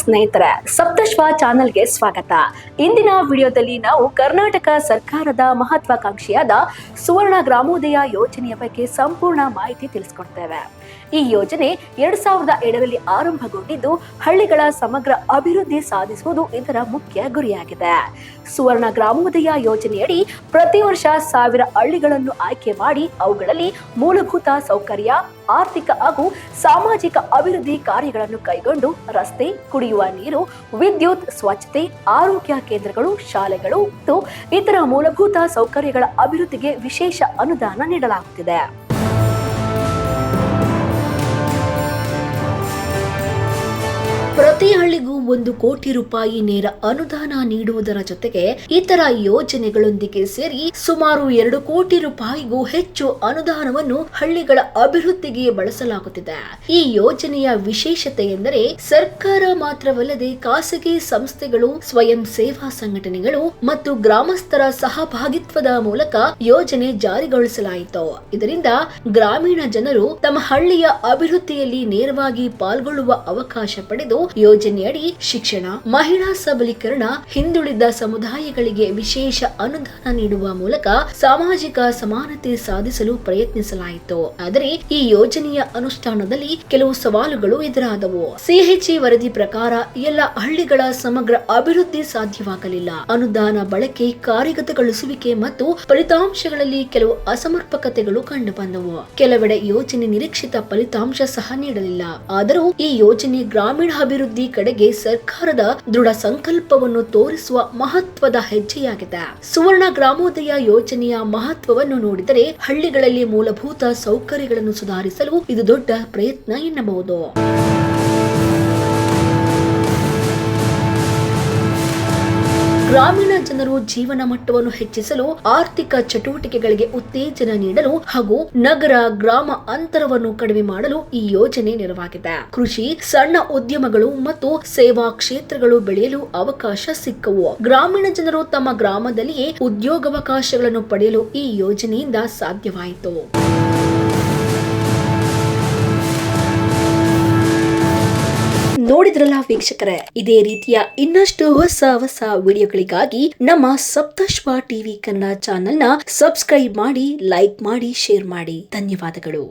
ಸ್ನೇಹಿತರೆ, ಸಪ್ತಶ್ವ ಚಾನೆಲ್ಗೆ ಸ್ವಾಗತ. ಇಂದಿನ ವಿಡಿಯೋದಲ್ಲಿ ನಾವು ಕರ್ನಾಟಕ ಸರ್ಕಾರದ ಮಹತ್ವಾಕಾಂಕ್ಷಿಯಾದ ಸುವರ್ಣ ಗ್ರಾಮೋದಯ ಯೋಜನೆಯ ಬಗ್ಗೆ ಸಂಪೂರ್ಣ ಮಾಹಿತಿ ತಿಳಿಸಿಕೊಡ್ತೇವೆ. ಈ ಯೋಜನೆ 2007ರಲ್ಲಿ ಆರಂಭಗೊಂಡಿದ್ದು ಹಳ್ಳಿಗಳ ಸಮಗ್ರ ಅಭಿವೃದ್ಧಿ ಸಾಧಿಸುವುದು ಇದರ ಮುಖ್ಯ ಗುರಿಯಾಗಿದೆ. ಸುವರ್ಣ ಗ್ರಾಮೋದಯ ಯೋಜನೆಯಡಿ ಪ್ರತಿ ವರ್ಷ 1000 ಹಳ್ಳಿಗಳನ್ನು ಆಯ್ಕೆ ಮಾಡಿ ಅವುಗಳಲ್ಲಿ ಮೂಲಭೂತ ಸೌಕರ್ಯ, ಆರ್ಥಿಕ ಹಾಗೂ ಸಾಮಾಜಿಕ ಅಭಿವೃದ್ಧಿ ಕಾರ್ಯಗಳನ್ನು ಕೈಗೊಂಡು ರಸ್ತೆ, ಕುಡಿಯುವ ನೀರು, ವಿದ್ಯುತ್, ಸ್ವಚ್ಛತೆ, ಆರೋಗ್ಯ ಕೇಂದ್ರಗಳು, ಶಾಲೆಗಳು ಮತ್ತು ಇತರ ಮೂಲಭೂತ ಸೌಕರ್ಯಗಳ ಅಭಿವೃದ್ಧಿಗೆ ವಿಶೇಷ ಅನುದಾನ ನೀಡಲಾಗುತ್ತಿದೆ. ಪ್ರತಿ ಹಳ್ಳಿಗೂ 1 ಕೋಟಿ ರೂಪಾಯಿ ನೇರ ಅನುದಾನ ನೀಡುವುದರ ಜೊತೆಗೆ ಇತರ ಯೋಜನೆಗಳೊಂದಿಗೆ ಸೇರಿ ಸುಮಾರು 2 ಕೋಟಿ ರೂಪಾಯಿಗೂ ಹೆಚ್ಚು ಅನುದಾನವನ್ನು ಹಳ್ಳಿಗಳ ಅಭಿವೃದ್ಧಿಗೆ ಬಳಸಲಾಗುತ್ತಿದೆ. ಈ ಯೋಜನೆಯ ವಿಶೇಷತೆ ಎಂದರೆ ಸರ್ಕಾರ ಮಾತ್ರವಲ್ಲದೆ ಖಾಸಗಿ ಸಂಸ್ಥೆಗಳು, ಸ್ವಯಂ ಸೇವಾ ಸಂಘಟನೆಗಳು ಮತ್ತು ಗ್ರಾಮಸ್ಥರ ಸಹಭಾಗಿತ್ವದ ಮೂಲಕ ಯೋಜನೆ ಜಾರಿಗೊಳಿಸಲಾಯಿತು. ಇದರಿಂದ ಗ್ರಾಮೀಣ ಜನರು ತಮ್ಮ ಹಳ್ಳಿಯ ಅಭಿವೃದ್ಧಿಯಲ್ಲಿ ನೇರವಾಗಿ ಪಾಲ್ಗೊಳ್ಳುವ ಅವಕಾಶ ಪಡೆದು ಯೋಜನೆಯಡಿ ಶಿಕ್ಷಣ, ಮಹಿಳಾ ಸಬಲೀಕರಣ, ಹಿಂದುಳಿದ ಸಮುದಾಯಗಳಿಗೆ ವಿಶೇಷ ಅನುದಾನ ನೀಡುವ ಮೂಲಕ ಸಾಮಾಜಿಕ ಸಮಾನತೆ ಸಾಧಿಸಲು ಪ್ರಯತ್ನಿಸಲಾಯಿತು. ಆದರೆ ಈ ಯೋಜನೆಯ ಅನುಷ್ಠಾನದಲ್ಲಿ ಕೆಲವು ಸವಾಲುಗಳು ಎದುರಾದವು. ಸಿಎಚ್ಇ ವರದಿ ಪ್ರಕಾರ ಎಲ್ಲ ಹಳ್ಳಿಗಳ ಸಮಗ್ರ ಅಭಿವೃದ್ಧಿ ಸಾಧ್ಯವಾಗಲಿಲ್ಲ. ಅನುದಾನ ಬಳಕೆ, ಕಾರ್ಯಗತಗೊಳಿಸುವಿಕೆ ಮತ್ತು ಫಲಿತಾಂಶಗಳಲ್ಲಿ ಕೆಲವು ಅಸಮರ್ಪಕತೆಗಳು ಕಂಡುಬಂದವು. ಕೆಲವೆಡೆ ಯೋಜನೆ ನಿರೀಕ್ಷಿತ ಫಲಿತಾಂಶ ಸಹ ನೀಡಲಿಲ್ಲ. ಆದರೂ ಈ ಯೋಜನೆ ಗ್ರಾಮೀಣ ಅಭಿವೃದ್ಧಿ ಕಡೆಗೆ ಸರ್ಕಾರದ ದೃಢ ಸಂಕಲ್ಪವನ್ನು ತೋರಿಸುವ ಮಹತ್ವದ ಹೆಜ್ಜೆಯಾಗಿದೆ. ಸುವರ್ಣ ಗ್ರಾಮೋದಯ ಯೋಜನೆಯ ಮಹತ್ವವನ್ನು ನೋಡಿದರೆ ಹಳ್ಳಿಗಳಲ್ಲಿ ಮೂಲಭೂತ ಸೌಕರ್ಯಗಳನ್ನು ಸುಧಾರಿಸಲು ಇದು ದೊಡ್ಡ ಪ್ರಯತ್ನ ಎನ್ನಬಹುದು. ಗ್ರಾಮೀಣ ಜನರು ಜೀವನ ಮಟ್ಟವನ್ನು ಹೆಚ್ಚಿಸಲು, ಆರ್ಥಿಕ ಚಟುವಟಿಕೆಗಳಿಗೆ ಉತ್ತೇಜನ ನೀಡಲು ಹಾಗೂ ನಗರ ಗ್ರಾಮ ಅಂತರವನ್ನು ಕಡಿಮೆ ಮಾಡಲು ಈ ಯೋಜನೆ ನೆರವಾಗಿದೆ. ಕೃಷಿ, ಸಣ್ಣ ಉದ್ಯಮಗಳು ಮತ್ತು ಸೇವಾ ಕ್ಷೇತ್ರಗಳು ಬೆಳೆಯಲು ಅವಕಾಶ ಸಿಕ್ಕವು. ಗ್ರಾಮೀಣ ಜನರು ತಮ್ಮ ಗ್ರಾಮದಲ್ಲಿಯೇ ಉದ್ಯೋಗಾವಕಾಶಗಳನ್ನು ಪಡೆಯಲು ಈ ಯೋಜನೆಯಿಂದ ಸಾಧ್ಯವಾಯಿತು. ನೋಡಿದ್ರಲ್ಲ ವೀಕ್ಷಕರೇ, ಇದೇ ರೀತಿಯ ಇನ್ನಷ್ಟು ಹೊಸ ವಿಡಿಯೋಗಳಿಗಾಗಿ ನಮ್ಮ ಸಪ್ತಶ್ವ ಟಿವಿ ಕನ್ನಡ ಚಾನೆಲ್ನ ಸಬ್ಸ್ಕ್ರೈಬ್ ಮಾಡಿ, ಲೈಕ್ ಮಾಡಿ, ಶೇರ್ ಮಾಡಿ. ಧನ್ಯವಾದಗಳು.